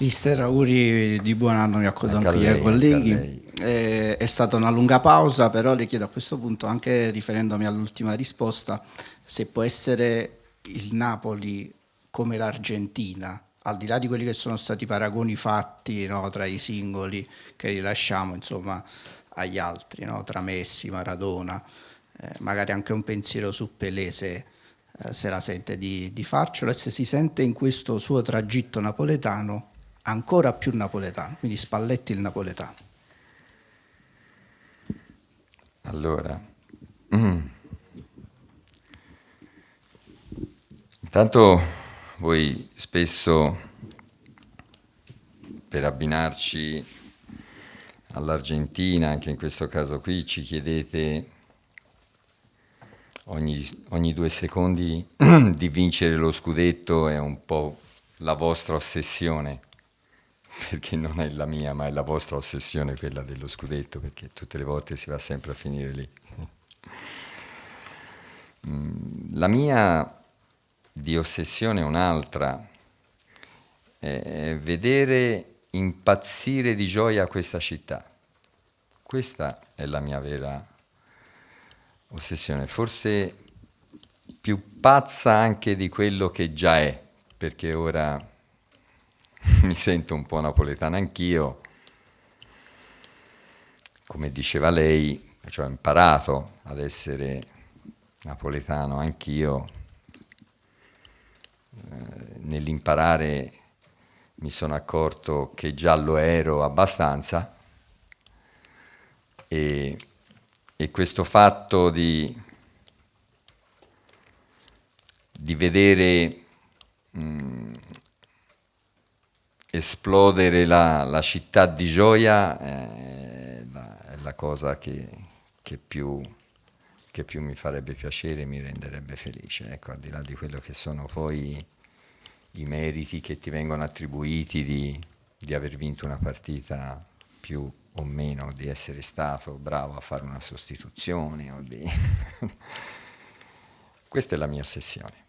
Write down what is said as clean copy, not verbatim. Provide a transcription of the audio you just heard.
Mister, auguri di buon anno, mi accodo Anche a anche io ai lei, anche a colleghi. lei. È stata una lunga pausa, però le chiedo a questo punto, anche riferendomi all'ultima risposta, se può essere il Napoli come l'Argentina, al di là di quelli che sono stati i paragoni fatti, no, tra i singoli che rilasciamo, insomma, agli altri, no, tra Messi, Maradona, magari anche un pensiero su Pelé se la sente di farcelo e se si sente in questo suo tragitto napoletano ancora più napoletano, quindi Spalletti il napoletano. Allora, intanto voi spesso per abbinarci all'Argentina, anche in questo caso qui, ci chiedete ogni 2 secondi di vincere lo scudetto, è un po' la vostra ossessione, perché non è la mia, ma è la vostra ossessione quella dello scudetto, perché tutte le volte si va sempre a finire lì. La mia di ossessione è un'altra, è vedere impazzire di gioia questa città. Questa è la mia vera ossessione, forse più pazza anche di quello che già è, perché ora mi sento un po' napoletano anch'io, come diceva lei, cioè ho imparato ad essere napoletano anch'io, nell'imparare mi sono accorto che già lo ero abbastanza e questo fatto di vedere esplodere la città di gioia è la cosa che più mi farebbe piacere e mi renderebbe felice. Ecco, al di là di quello che sono poi i meriti che ti vengono attribuiti di aver vinto una partita più o meno, di essere stato bravo a fare una sostituzione. Questa è la mia ossessione.